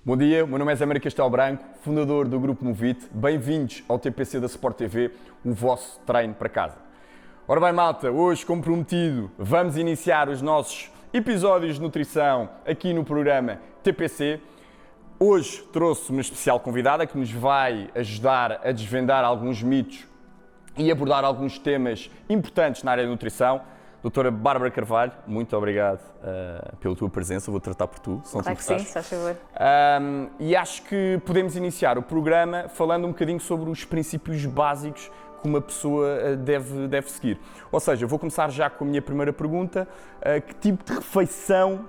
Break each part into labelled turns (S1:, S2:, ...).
S1: Bom dia, o meu nome é Zé Maria Castelo Branco, fundador do Grupo Movite. Bem-vindos ao TPC da Sport TV, o vosso treino para casa. Ora bem, malta, hoje, como prometido, vamos iniciar os nossos episódios de nutrição aqui no programa TPC. Hoje trouxe uma especial convidada que nos vai ajudar a desvendar alguns mitos e abordar alguns temas importantes na área da nutrição. Doutora Bárbara Carvalho, muito obrigado pela tua presença, vou tratar por tu, se não te
S2: Claro que sim,
S1: importares.
S2: se faz favor.
S1: E acho que podemos iniciar o programa falando um bocadinho sobre os princípios básicos que uma pessoa deve seguir. Ou seja, vou começar já com a minha primeira pergunta. Que tipo de refeição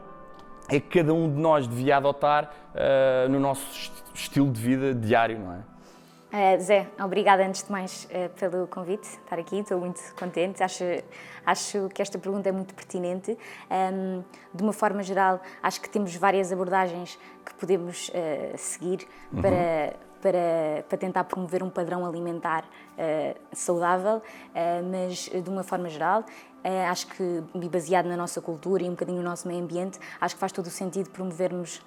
S1: é que cada um de nós devia adotar no nosso estilo de vida diário, não é?
S2: Zé, obrigada antes de mais pelo convite, estar aqui, estou muito contente, acho que esta pergunta é muito pertinente. De uma forma geral, acho que temos várias abordagens que podemos seguir para tentar promover um padrão alimentar saudável, mas de uma forma geral, acho que, baseado na nossa cultura e um bocadinho no nosso meio ambiente, acho que faz todo o sentido promovermos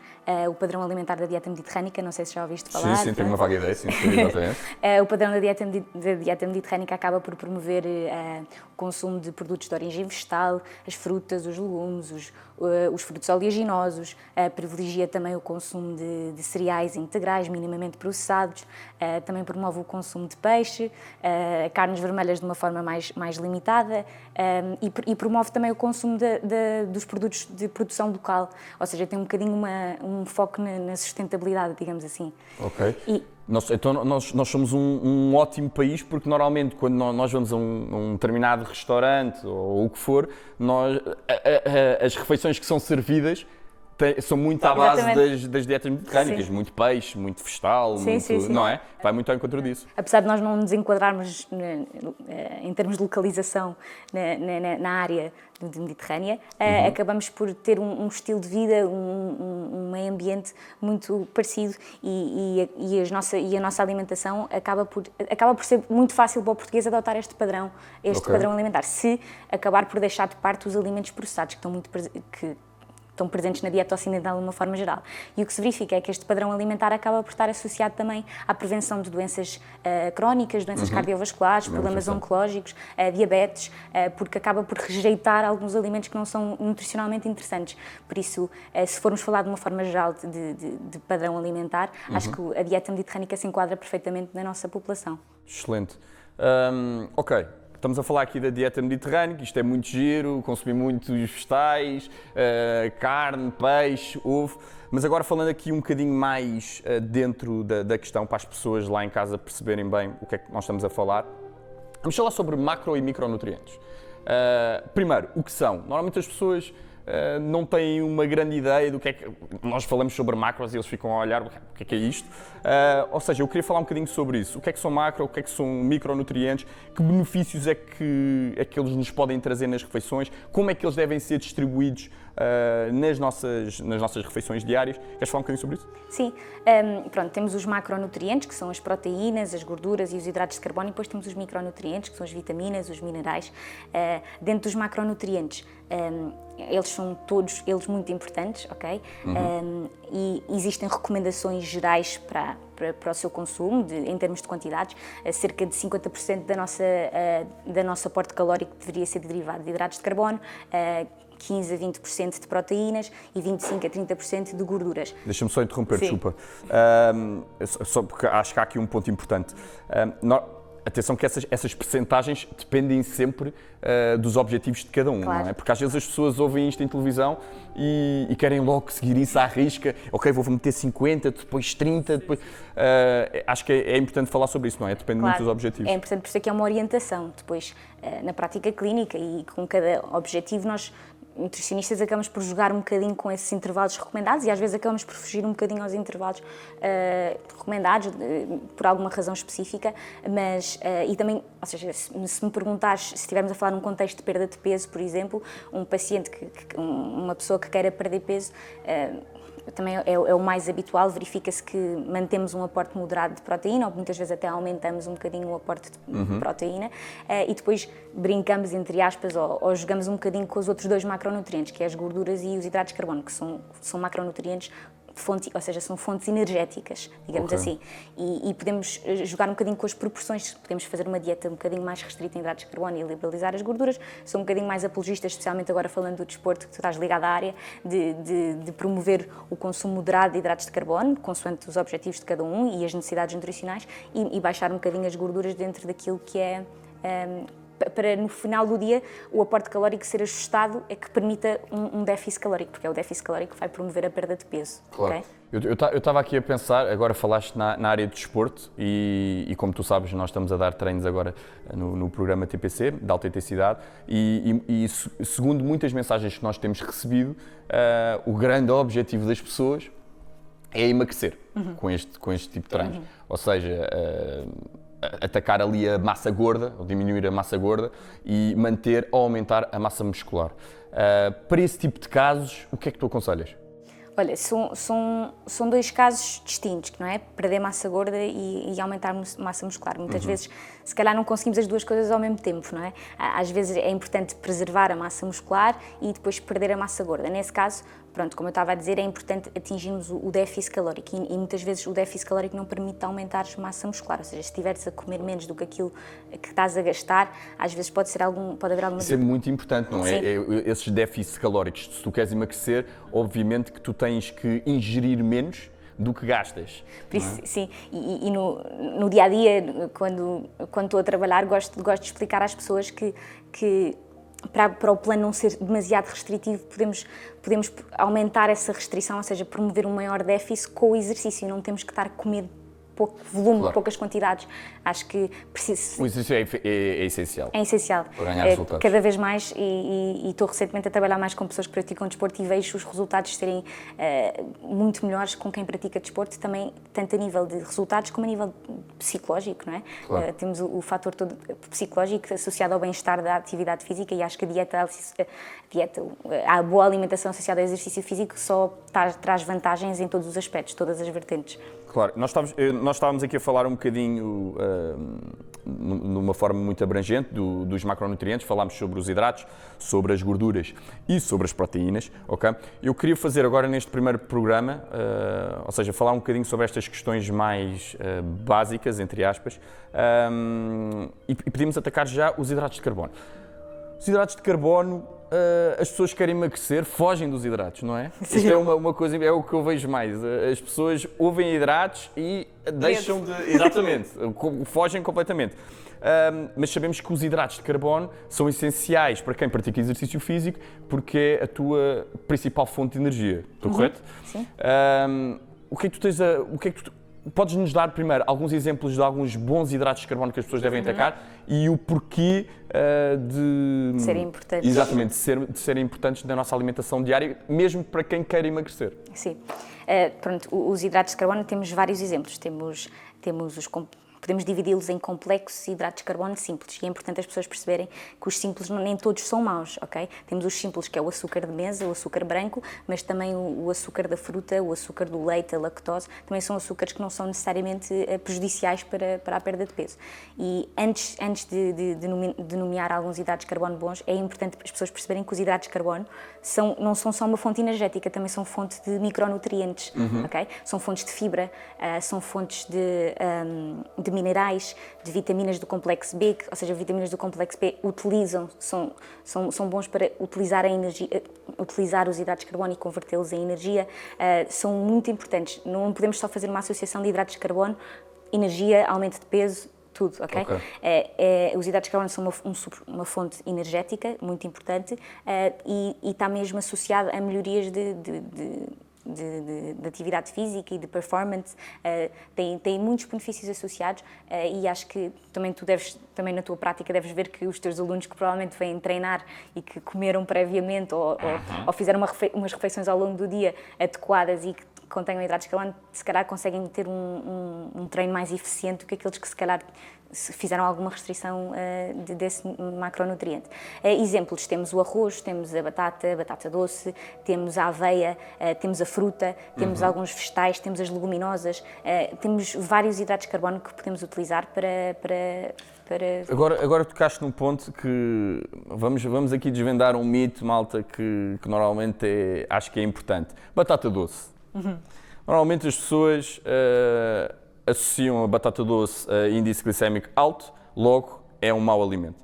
S2: o padrão alimentar da dieta mediterrânica, não sei se já ouviste falar.
S1: Sim, tenho uma vaga ideia, sim, exatamente.
S2: O padrão da dieta mediterrânica acaba por promover o consumo de produtos de origem vegetal, as frutas, os legumes, os frutos oleaginosos, privilegia também o consumo de cereais integrais, minimamente processados, também promove o consumo de peixe, carnes vermelhas de uma forma mais limitada, e promove também o consumo dos produtos de produção local, ou seja, tem um bocadinho um foco na sustentabilidade, digamos assim.
S1: Ok. Nós somos um ótimo país porque normalmente quando nós vamos a um determinado restaurante ou o que for, as refeições que são servidas são muito à base das dietas mediterrânicas, sim. Muito peixe, muito vegetal, sim. Não é? Vai muito ao encontro disso.
S2: Apesar de nós não nos enquadrarmos em termos de localização na área mediterrânea, acabamos por ter um estilo de vida, um meio ambiente muito parecido e a nossa alimentação acaba por ser muito fácil para o português adotar este padrão alimentar, se acabar por deixar de parte os alimentos processados que estão presentes na dieta ocidental de uma forma geral. E o que se verifica é que este padrão alimentar acaba por estar associado também à prevenção de doenças crónicas, doenças cardiovasculares, problemas oncológicos, diabetes, porque acaba por rejeitar alguns alimentos que não são nutricionalmente interessantes. Por isso, se formos falar de uma forma geral de padrão alimentar, acho que a dieta mediterrânica se enquadra perfeitamente na nossa população.
S1: Excelente. Ok. Estamos a falar aqui da dieta mediterrânica, isto é muito giro, consumir muitos vegetais, carne, peixe, ovo, mas agora falando aqui um bocadinho mais dentro da questão, para as pessoas lá em casa perceberem bem o que é que nós estamos a falar, vamos falar sobre macro e micronutrientes. Primeiro, o que são? Normalmente as pessoas não têm uma grande ideia do que é que... Nós falamos sobre macros e eles ficam a olhar o que é isto. Ou seja, eu queria falar um bocadinho sobre isso. O que é que são macro, o que é que são micronutrientes, que benefícios é que eles nos podem trazer nas refeições, como é que eles devem ser distribuídos nas nossas refeições diárias. Queres falar um bocadinho sobre isso?
S2: Sim. Pronto, temos os macronutrientes, que são as proteínas, as gorduras e os hidratos de carbono, e depois temos os micronutrientes, que são as vitaminas, os minerais. Dentro dos macronutrientes, eles são todos eles muito importantes, ok? E existem recomendações gerais para o seu consumo, em termos de quantidades. Cerca de 50% da nosso aporte calórico deveria ser derivado de hidratos de carbono, 15 a 20% de proteínas e 25 a 30% de gorduras.
S1: Deixa-me só interromper, desculpa. Só porque acho que há aqui um ponto importante. Atenção que essas percentagens dependem sempre dos objetivos de cada um, claro. Não é? Porque às vezes as pessoas ouvem isto em televisão e querem logo seguir isso à risca. Ok, vou meter 50, depois 30, depois... acho que é importante falar sobre isso, não é? Depende muito dos objetivos.
S2: É importante, por isso é que é uma orientação. Depois, na prática clínica e com cada objetivo, nós nutricionistas acabamos por jogar um bocadinho com esses intervalos recomendados e às vezes acabamos por fugir um bocadinho aos intervalos recomendados por alguma razão específica, mas e também, ou seja, se me perguntares, se estivermos a falar num contexto de perda de peso, por exemplo, um paciente, uma pessoa que queira perder peso, também é o mais habitual, verifica-se que mantemos um aporte moderado de proteína, ou muitas vezes até aumentamos um bocadinho o aporte de proteína, e depois brincamos, entre aspas, ou jogamos um bocadinho com os outros dois macronutrientes, que é as gorduras e os hidratos de carbono, que são macronutrientes fonte, ou seja, são fontes energéticas, digamos assim. E podemos jogar um bocadinho com as proporções, podemos fazer uma dieta um bocadinho mais restrita em hidratos de carbono e liberalizar as gorduras. Sou um bocadinho mais apologista, especialmente agora falando do desporto, que tu estás ligado à área, de promover o consumo moderado de hidratos de carbono, consoante os objetivos de cada um e as necessidades nutricionais, e baixar um bocadinho as gorduras dentro daquilo que é... para no final do dia o aporte calórico ser ajustado é que permita um déficit calórico, porque é o déficit calórico que vai promover a perda de peso.
S1: Claro.
S2: Okay?
S1: Eu estava aqui a pensar, agora falaste na área de desporto e como tu sabes, nós estamos a dar treinos agora no programa TPC, de alta intensidade, e segundo muitas mensagens que nós temos recebido, o grande objetivo das pessoas é emagrecer com este tipo de treinos. Ou seja, atacar ali a massa gorda, ou diminuir a massa gorda e manter ou aumentar a massa muscular. Para esse tipo de casos, o que é que tu aconselhas?
S2: Olha, são dois casos distintos, não é? Perder massa gorda e aumentar massa muscular. Muitas vezes, se calhar, não conseguimos as duas coisas ao mesmo tempo, não é? Às vezes é importante preservar a massa muscular e depois perder a massa gorda. Nesse caso, pronto, como eu estava a dizer, é importante atingirmos o déficit calórico e muitas vezes o déficit calórico não permite aumentar a massa muscular, ou seja, se estiveres a comer menos do que aquilo que estás a gastar, às vezes pode haver alguma...
S1: Isso é muito importante, não é? Esses déficits calóricos, se tu queres emagrecer, obviamente que tu tens que ingerir menos do que gastas.
S2: Por isso, sim, e no dia a dia, quando estou a trabalhar, gosto de explicar às pessoas que para o plano não ser demasiado restritivo, podemos aumentar essa restrição, ou seja, promover um maior déficit com o exercício. Não temos que estar a comer pouco volume, claro, poucas quantidades. Acho que
S1: o exercício é essencial.
S2: É essencial.
S1: Para ganhar resultados.
S2: Cada vez mais, e estou recentemente a trabalhar mais com pessoas que praticam desporto e vejo os resultados serem muito melhores com quem pratica desporto, também tanto a nível de resultados como a nível psicológico, não é?
S1: Claro.
S2: Temos o fator todo psicológico associado ao bem-estar da atividade física e acho que a boa alimentação associada ao exercício físico só traz vantagens em todos os aspectos, todas as vertentes.
S1: Claro, nós estávamos aqui a falar um bocadinho, numa forma muito abrangente, dos macronutrientes, falámos sobre os hidratos, sobre as gorduras e sobre as proteínas, ok? Eu queria fazer agora neste primeiro programa, ou seja, falar um bocadinho sobre estas questões mais básicas, entre aspas, e pedimos atacar já os hidratos de carbono. Os hidratos de carbono, as pessoas querem emagrecer, fogem dos hidratos, não é? Sim. Isto é uma coisa, é o que eu vejo mais. As pessoas ouvem hidratos e deixam de... Exatamente, fogem completamente. Mas sabemos que os hidratos de carbono são essenciais para quem pratica exercício físico porque é a tua principal fonte de energia. Estou correto?
S2: Sim.
S1: O que é que tu podes nos dar primeiro alguns exemplos de alguns bons hidratos de carbono que as pessoas devem atacar e o porquê de
S2: serem importantes.
S1: Exatamente, de serem importantes na nossa alimentação diária, mesmo para quem quer emagrecer.
S2: Sim. Pronto, os hidratos de carbono temos vários exemplos. Podemos dividi-los em complexos e hidratos de carbono simples. E é importante as pessoas perceberem que os simples nem todos são maus, ok? Temos os simples, que é o açúcar de mesa, o açúcar branco, mas também o açúcar da fruta, o açúcar do leite, a lactose, também são açúcares que não são necessariamente prejudiciais para a perda de peso. E antes de nomear alguns hidratos de carbono bons, é importante as pessoas perceberem que os hidratos de carbono não são só uma fonte energética, também são fonte de micronutrientes, ok? São fontes de fibra, são fontes de minerais, de vitaminas do complexo B, ou seja, vitaminas do complexo B são bons para utilizar a energia, utilizar os hidratos de carbono e convertê-los em energia, são muito importantes. Não podemos só fazer uma associação de hidratos de carbono, energia, aumento de peso, tudo, ok? Os hidratos de carbono são uma fonte energética muito importante e está mesmo associado a melhorias de atividade física e de performance, tem muitos benefícios associados e acho que também na tua prática deves ver que os teus alunos que provavelmente vêm treinar e que comeram previamente ou fizeram umas refeições ao longo do dia adequadas e que contenham hidratos de carbono, se calhar conseguem ter um treino mais eficiente do que aqueles que se calhar fizeram alguma restrição desse macronutriente. Exemplos, temos o arroz, temos a batata doce, temos a aveia, temos a fruta, temos alguns vegetais, temos as leguminosas, temos vários hidratos de carbono que podemos utilizar para...
S1: Agora tocaste num ponto que vamos aqui desvendar um mito, malta, que normalmente acho que é importante. Batata doce. Normalmente as pessoas associam a batata doce a índice glicémico alto, logo é um mau alimento.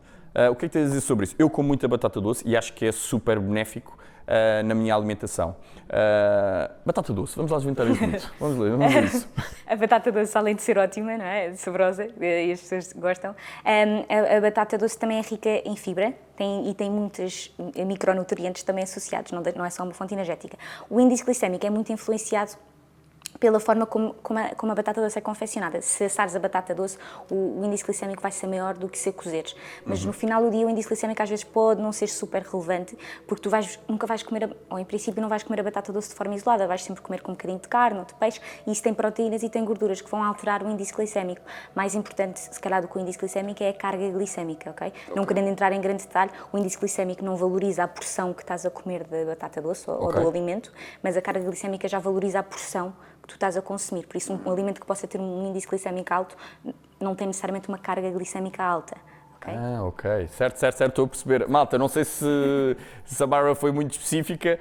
S1: O que é que tens a dizer sobre isso? Eu como muita batata doce e acho que é super benéfico na minha alimentação. Batata doce, vamos lá juntar os mitos. Vamos ver isso.
S2: A batata doce, além de ser ótima, não é? Saborosa, e as pessoas gostam, a batata doce também é rica em fibra e tem muitos micronutrientes também associados, não é só uma fonte energética. O índice glicémico é muito influenciado pela forma como a batata doce é confeccionada. Se assares a batata doce, o índice glicémico vai ser maior do que se a cozeres. Mas no final do dia o índice glicémico às vezes pode não ser super relevante, porque tu nunca vais comer, ou em princípio não vais comer a batata doce de forma isolada, vais sempre comer com um bocadinho de carne ou de peixe, e isso tem proteínas e tem gorduras que vão alterar o índice glicémico. Mais importante, se calhar, do que o índice glicémico é a carga glicémica, ok? Não querendo entrar em grande detalhe, o índice glicémico não valoriza a porção que estás a comer da batata doce ou do alimento, mas a carga glicémica já valoriza a porção que tu estás a consumir. Por isso, um alimento que possa ter um índice glicémico alto não tem necessariamente uma carga glicémica alta. Okay?
S1: Ok. Certo, estou a perceber. Malta, não sei se a Bárbara foi muito específica,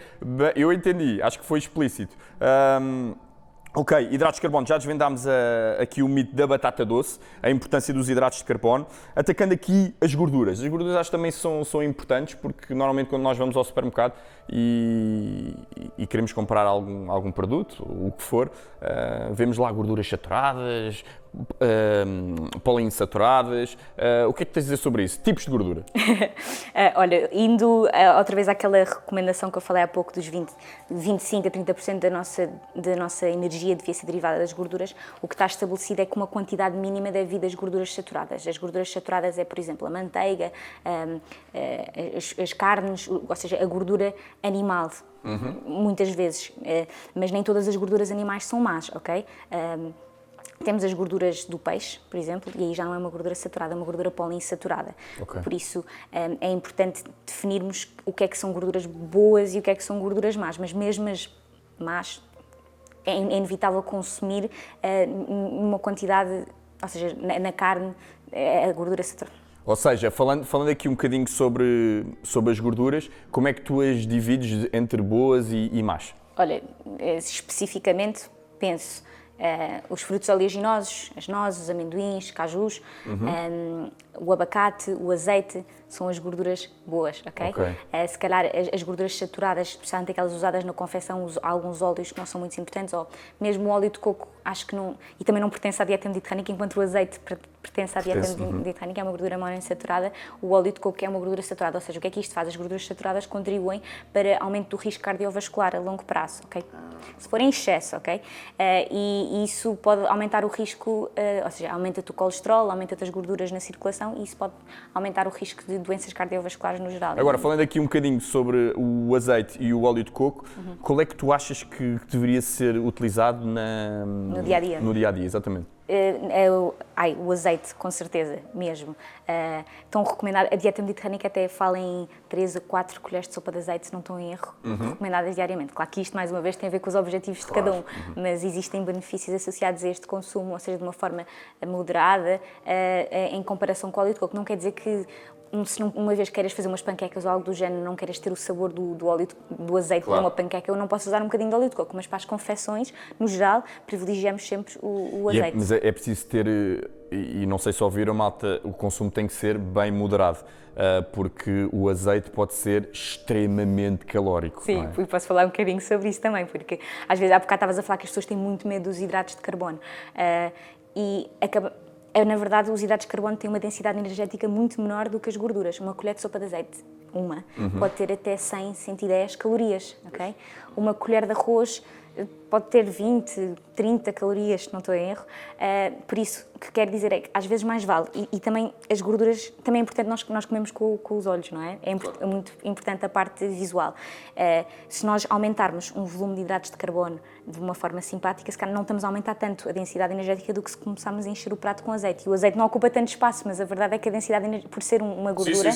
S1: eu entendi, acho que foi explícito. Ok, hidratos de carbono, já desvendámos aqui o mito da batata doce, a importância dos hidratos de carbono, atacando aqui as gorduras. As gorduras acho que também são importantes, porque normalmente quando nós vamos ao supermercado e queremos comprar algum produto, o que for, vemos lá gorduras saturadas, poliinsaturadas. O que é que tens a dizer sobre isso? Tipos de gordura?
S2: Olha, indo outra vez àquela recomendação que eu falei há pouco dos 25 a 30% da nossa energia devia ser derivada das gorduras, o que está estabelecido é que uma quantidade mínima deve vir das gorduras saturadas. As gorduras saturadas é, por exemplo, a manteiga, as carnes, ou seja, a gordura animal, muitas vezes, mas nem todas as gorduras animais são más, ok? Temos as gorduras do peixe, por exemplo, e aí já não é uma gordura saturada, é uma gordura poliinsaturada. Okay. Por isso é importante definirmos o que é que são gorduras boas e o que é que são gorduras más, mas mesmo as más é inevitável consumir numa quantidade, ou seja, na carne, a gordura saturada.
S1: Ou seja, falando aqui um bocadinho sobre as gorduras, como é que tu as divides entre boas e más?
S2: Olha, especificamente penso os frutos oleaginosos, as nozes, os amendoins, cajus, o abacate, o azeite, são as gorduras boas, ok? Se calhar as gorduras saturadas, especialmente aquelas usadas na confecção, alguns óleos que não são muito importantes, ou mesmo o óleo de coco, acho que não, e também não pertence à dieta mediterrânica, enquanto o azeite pertence à dieta mediterrânica, é uma gordura monoinsaturada, o óleo de coco é uma gordura saturada, ou seja, o que é que isto faz? As gorduras saturadas contribuem para aumento do risco cardiovascular a longo prazo, ok? Se for em excesso, ok? E isso pode aumentar o risco, ou seja, aumenta-te o colesterol, aumenta-te as gorduras na circulação e isso pode aumentar o risco de doenças cardiovasculares no geral.
S1: Agora, falando aqui um bocadinho sobre o azeite e o óleo de coco, qual é que tu achas que deveria ser utilizado
S2: no dia-a-dia?
S1: No dia-a-dia, exatamente.
S2: O azeite, com certeza, mesmo. Estão recomendadas, a dieta mediterrânica até fala em 3 a 4 colheres de sopa de azeite, se não estou em erro, recomendadas diariamente. Claro que isto, mais uma vez, tem a ver com os objetivos de cada um, mas existem benefícios associados a este consumo, ou seja, de uma forma moderada, em comparação com o óleo de coco. Não quer dizer que, se uma vez queiras fazer umas panquecas ou algo do género, não queiras ter o sabor do óleo do azeite de uma panqueca, eu não posso usar um bocadinho de óleo de coco, mas para as confecções, no geral, privilegiamos sempre o azeite.
S1: Mas é preciso ter, e não sei se ouviram, malta, o consumo tem que ser bem moderado, porque o azeite pode ser extremamente calórico.
S2: Sim, e posso falar um bocadinho sobre isso também, porque às vezes, há bocado estavas a falar que as pessoas têm muito medo dos hidratos de carbono, na verdade, os hidratos de carbono têm uma densidade energética muito menor do que as gorduras. Uma colher de sopa de azeite, pode ter até 100, 110 calorias, ok? Uma colher de arroz pode ter 20, 30 calorias, se não estou em erro. Por isso, o que quero dizer é que às vezes mais vale. E também as gorduras, também é importante nós comemos com os olhos, não é? É muito importante a parte visual. Se nós aumentarmos um volume de hidratos de carbono de uma forma simpática, se calhar não estamos a aumentar tanto a densidade energética do que se começarmos a encher o prato com azeite. E o azeite não ocupa tanto espaço, mas a verdade é que a densidade, por ser uma gordura,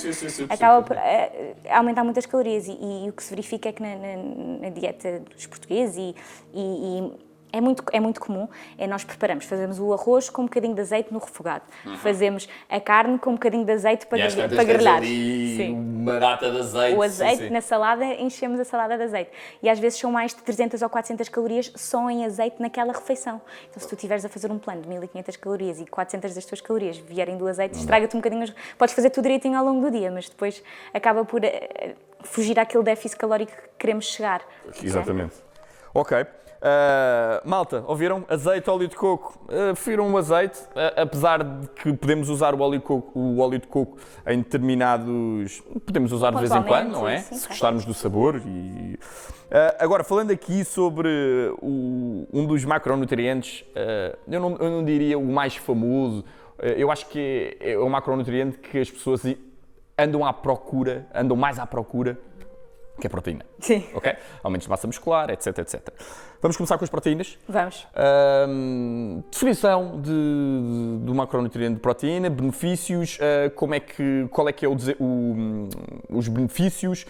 S2: acaba por aumentar muitas calorias. E o que se verifica é que na dieta dos portugueses e é muito comum, nós fazemos o arroz com um bocadinho de azeite no refogado, fazemos a carne com um bocadinho de azeite para grelhar.
S1: Ali uma data de azeite.
S2: O azeite na salada, enchemos a salada de azeite. E às vezes são mais de 300 ou 400 calorias só em azeite naquela refeição. Então se tu estiveres a fazer um plano de 1500 calorias e 400 das tuas calorias vierem do azeite, estraga-te um bocadinho. Podes fazer tudo direitinho ao longo do dia, mas depois acaba por fugir àquele déficit calórico que queremos chegar.
S1: Exatamente. Ok. Malta, ouviram? Azeite, óleo de coco. Prefiram o azeite, apesar de que podemos usar o óleo de coco em determinados... Podemos usar de vez em quando, não é? Se gostarmos do sabor. Agora, falando aqui sobre um dos macronutrientes, eu não diria o mais famoso, eu acho que é o macronutriente que as pessoas andam mais à procura, que é a proteína.
S2: Sim.
S1: Ok? Aumentos de massa muscular, etc, etc. Vamos começar com as proteínas?
S2: Vamos.
S1: Definição do macronutriente de proteína, benefícios, qual é que é os benefícios,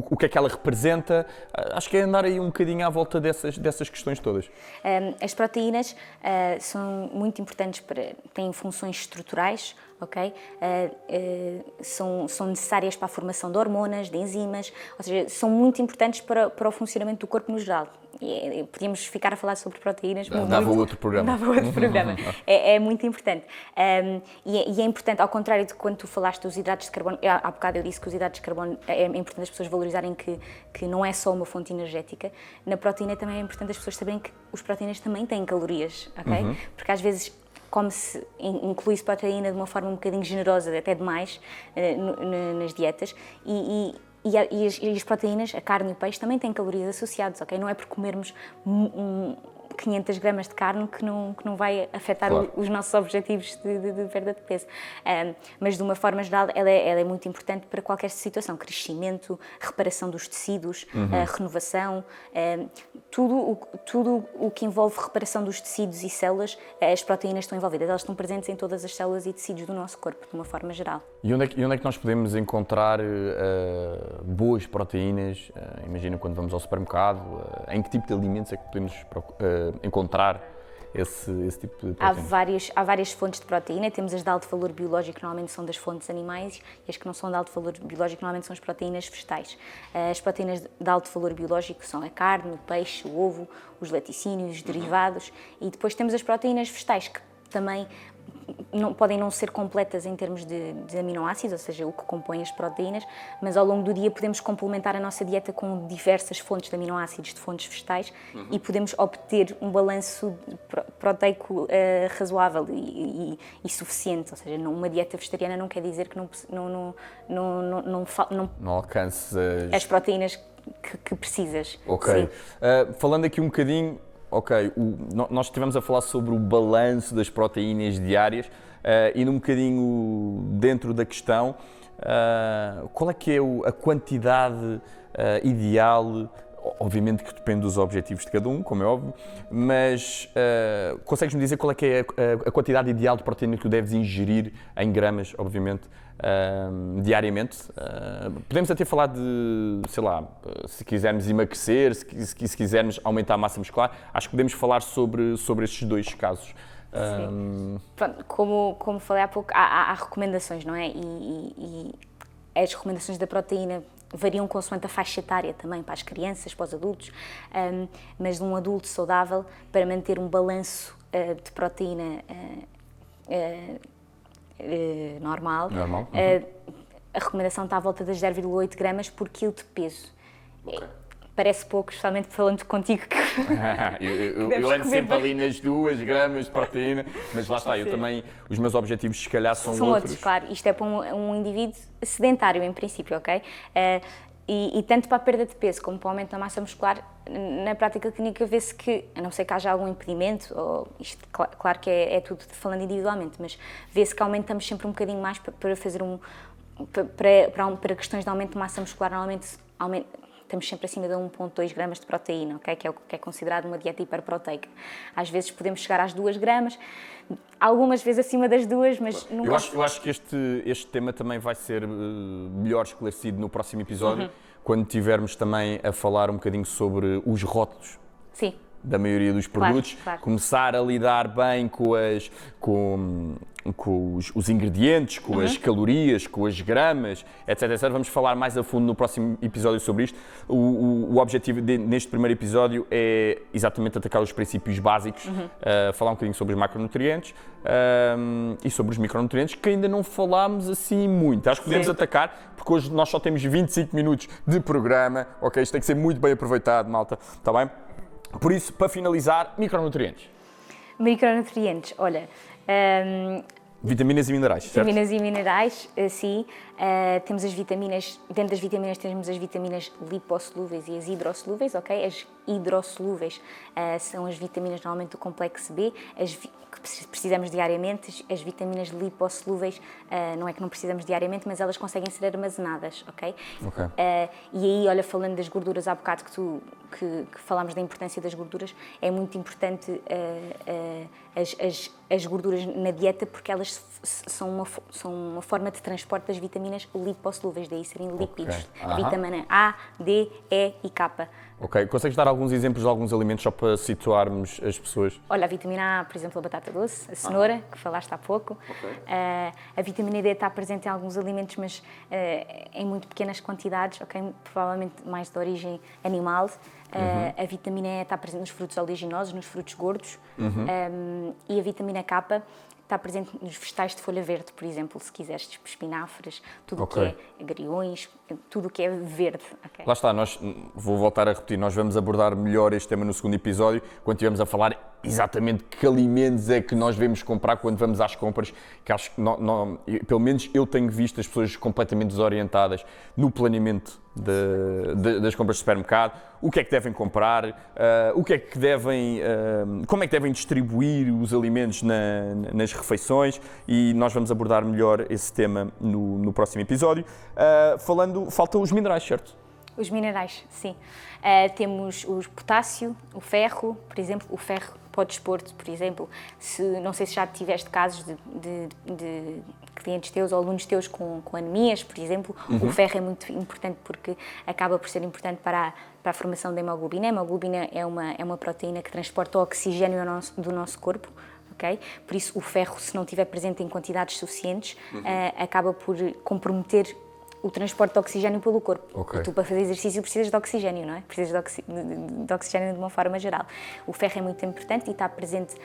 S1: o que é que ela representa. Acho que é andar aí um bocadinho à volta dessas questões todas.
S2: As proteínas são muito importantes, têm funções estruturais, ok? São necessárias para a formação de hormonas, de enzimas, ou seja, são muito importantes para o funcionamento do corpo no geral. Podíamos ficar a falar sobre proteínas.
S1: Dava outro programa.
S2: É muito importante. E é importante, ao contrário de quando tu falaste dos hidratos de carbono, há bocado eu disse que os hidratos de carbono é importante as pessoas valorizarem que não é só uma fonte energética. Na proteína também é importante as pessoas saberem que os proteínas também têm calorias, ok? Porque às vezes come-se, inclui-se proteína de uma forma um bocadinho generosa, até demais, nas dietas, e as proteínas, a carne e o peixe, também têm calorias associadas, ok? Não é por comermos 500 gramas de carne que não vai afetar os nossos objetivos de perda de peso. Mas, de uma forma geral, ela é muito importante para qualquer situação. Crescimento, reparação dos tecidos, renovação, tudo o que envolve reparação dos tecidos e células, as proteínas estão envolvidas. Elas estão presentes em todas as células e tecidos do nosso corpo, de uma forma geral.
S1: E onde é que nós podemos encontrar boas proteínas? Imagina quando vamos ao supermercado, em que tipo de alimentos é que podemos encontrar esse tipo de proteína?
S2: Há várias fontes de proteína. Temos as de alto valor biológico, que normalmente são das fontes animais, e as que não são de alto valor biológico, normalmente são as proteínas vegetais. As proteínas de alto valor biológico são a carne, o peixe, o ovo, os laticínios, os derivados, e depois temos as proteínas vegetais, que também podem não ser completas em termos de aminoácidos, ou seja, o que compõe as proteínas, mas ao longo do dia podemos complementar a nossa dieta com diversas fontes de aminoácidos de fontes vegetais e podemos obter um balanço proteico razoável e suficiente. Ou seja, uma dieta vegetariana não quer dizer que não
S1: alcance
S2: as proteínas que precisas.
S1: Ok. Falando aqui um bocadinho. Ok, nós estivemos a falar sobre o balanço das proteínas diárias e num bocadinho dentro da questão, qual é que é a quantidade ideal? Obviamente que depende dos objetivos de cada um, como é óbvio, mas consegues-me dizer qual é que é a quantidade ideal de proteína que tu deves ingerir em gramas, obviamente, diariamente? Podemos até falar de, sei lá, se quisermos emagrecer, se quisermos aumentar a massa muscular, acho que podemos falar sobre estes dois casos.
S2: Pronto, como falei há pouco, há recomendações, não é? E as recomendações da proteína variam consoante a faixa etária também, para as crianças, para os adultos, mas de um adulto saudável, para manter um balanço de proteína normal. A recomendação está à volta das 0,8 gramas por quilo de peso. Okay. Parece pouco, especialmente falando contigo.
S1: Eu ando sempre ali nas 2 gramas de proteína, mas lá está, eu também, os meus objetivos se calhar são outros.
S2: Claro, isto é para um indivíduo sedentário em princípio, ok? E tanto para a perda de peso como para o aumento da massa muscular, na prática clínica vê-se que, a não ser que haja algum impedimento, ou isto, claro que é tudo falando individualmente, mas vê-se que aumentamos sempre um bocadinho mais para fazer para questões de aumento de massa muscular, normalmente estamos sempre acima de 1,2 gramas de proteína, okay? Que é considerado uma dieta hiperproteica. Às vezes podemos chegar às 2 gramas, algumas vezes acima das 2, mas nunca...
S1: Eu acho que este tema também vai ser melhor esclarecido no próximo episódio, quando tivermos também a falar um bocadinho sobre os rótulos.
S2: Sim.
S1: da maioria dos produtos,
S2: claro.
S1: começar a lidar bem com os ingredientes, com as calorias, com as gramas, etc, etc. Vamos falar mais a fundo no próximo episódio sobre isto. O objetivo neste primeiro episódio é exatamente atacar os princípios básicos, falar um bocadinho sobre os macronutrientes e sobre os micronutrientes, que ainda não falámos assim muito. Acho que podemos atacar, porque hoje nós só temos 25 minutos de programa, ok? Isto tem que ser muito bem aproveitado, malta, está bem? Por isso, para finalizar, micronutrientes.
S2: Micronutrientes, olha...
S1: vitaminas e minerais, certo?
S2: Vitaminas e minerais, sim. Temos as vitaminas, dentro das vitaminas temos as vitaminas lipossolúveis e as hidrossolúveis, ok? As hidrossolúveis são as vitaminas normalmente do complexo B, que precisamos diariamente. As vitaminas lipossolúveis não é que não precisamos diariamente, mas elas conseguem ser armazenadas, ok? E aí, olha, falando das gorduras há bocado que falámos da importância das gorduras, é muito importante as gorduras na dieta, porque elas são uma forma de transporte das vitaminas lipossolúveis, daí serem lípidos. Vitamina A, D, E e K.
S1: Ok, consegues dar alguns exemplos de alguns alimentos só para situarmos as pessoas?
S2: Olha, a vitamina A, por exemplo, a batata doce, a cenoura, que falaste há pouco. A vitamina D está presente em alguns alimentos, mas em muito pequenas quantidades, ok? Provavelmente mais de origem animal. A vitamina E está presente nos frutos oleaginosos, nos frutos gordos. E a vitamina K está presente nos vegetais de folha verde, por exemplo, se quiseres, tipo espinafres, tudo o que é agriões, tudo o que é verde. Okay?
S1: Lá está, vou voltar a repetir, nós vamos abordar melhor este tema no segundo episódio, quando estivermos a falar exatamente que alimentos é que nós devemos comprar quando vamos às compras, que acho que, pelo menos eu tenho visto as pessoas completamente desorientadas no planeamento das compras de supermercado, o que é que devem comprar, o que é que devem, como é que devem distribuir os alimentos nas refeições, e nós vamos abordar melhor esse tema no próximo episódio. Faltam os minerais, certo?
S2: Os minerais, sim. Temos o potássio, o ferro, por exemplo, o ferro podes pôr-te, por exemplo, não sei se já tiveste casos de clientes teus ou alunos teus com anemias, por exemplo, o ferro é muito importante porque acaba por ser importante para a formação da hemoglobina. A hemoglobina é uma proteína que transporta o oxigênio do nosso corpo. Okay? Por isso, o ferro, se não estiver presente em quantidades suficientes, acaba por comprometer o transporte de oxigênio pelo corpo. E tu, para fazer exercício, precisas de oxigênio, não é? Precisas de oxigênio de uma forma geral. O ferro é muito importante e está presente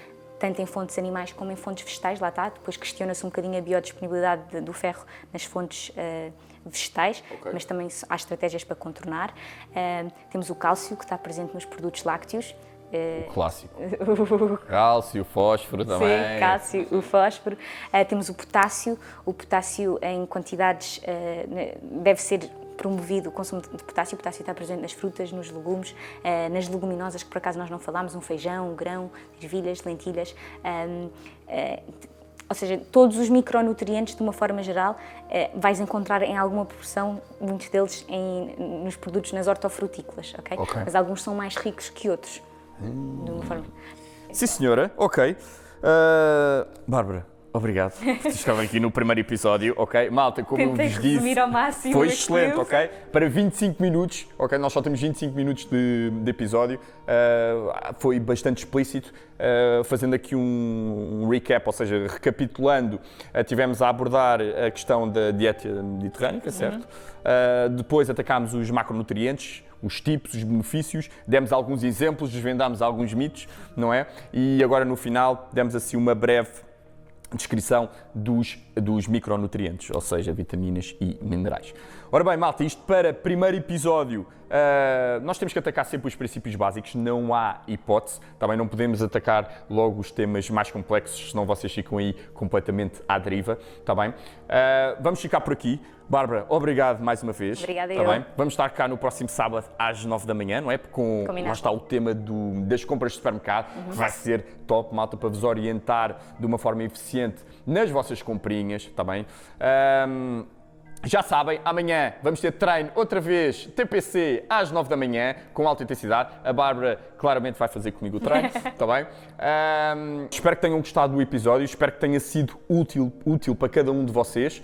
S2: tanto em fontes animais como em fontes vegetais, lá está. Depois questiona-se um bocadinho a biodisponibilidade do ferro nas fontes vegetais, mas também há estratégias para contornar. Temos o cálcio, que está presente nos produtos lácteos.
S1: O clássico. Cálcio, fósforo também.
S2: Sim, cálcio, o fósforo. Temos o potássio em quantidades, deve ser promovido o consumo de potássio. O potássio está presente nas frutas, nos legumes, nas leguminosas, que por acaso nós não falámos, um feijão, um grão, ervilhas, lentilhas. Ou seja, todos os micronutrientes, de uma forma geral, vais encontrar em alguma proporção, muitos deles nos produtos, nas hortofrutícolas, ok? Mas alguns são mais ricos que outros. De uma forma.
S1: Sim, senhora. Ok. Bárbara, obrigado por estar aqui no primeiro episódio, ok? Malta, como eu vos disse,
S2: ao máximo,
S1: foi excelente, ok? Para 25 minutos, ok? Nós só temos 25 minutos de episódio, foi bastante explícito, fazendo aqui um recap, ou seja, recapitulando, tivemos a abordar a questão da dieta mediterrânica, certo? Depois atacámos os macronutrientes, os tipos, os benefícios, demos alguns exemplos, desvendámos alguns mitos, não é? E agora no final demos assim uma breve descrição dos micronutrientes, ou seja, vitaminas e minerais. Ora bem, malta, isto para primeiro episódio, nós temos que atacar sempre os princípios básicos, não há hipótese, também não podemos atacar logo os temas mais complexos, senão vocês ficam aí completamente à deriva, está bem? Vamos ficar por aqui. Bárbara, obrigado mais uma vez.
S2: Obrigada,
S1: tá bem? Vamos estar cá no próximo sábado às 9 da manhã, não é? Lá está o tema das compras de supermercado, que vai ser top, malta, para vos orientar de uma forma eficiente nas vossas comprinhas, está bem? Já sabem, amanhã vamos ter treino outra vez, TPC, às 9 da manhã, com alta intensidade. A Bárbara claramente vai fazer comigo o treino, está bem? Espero que tenham gostado do episódio, espero que tenha sido útil para cada um de vocês.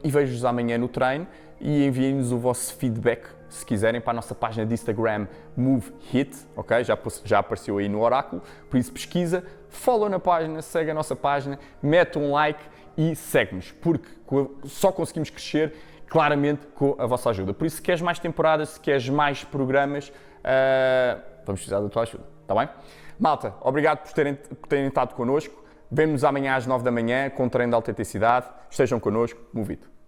S1: E vejo-vos amanhã no treino e enviem-nos o vosso feedback se quiserem, para a nossa página de Instagram Move Hit, ok? Já apareceu aí no oráculo, por isso pesquisa, follow na página, segue a nossa página, mete um like e segue-nos, porque só conseguimos crescer claramente com a vossa ajuda. Por isso, se queres mais temporadas, se queres mais programas, vamos precisar da tua ajuda, está bem? Malta, obrigado por terem estado connosco. Vemo-nos amanhã às 9 da manhã com o treino de alta intensidade. Estejam connosco, Move It.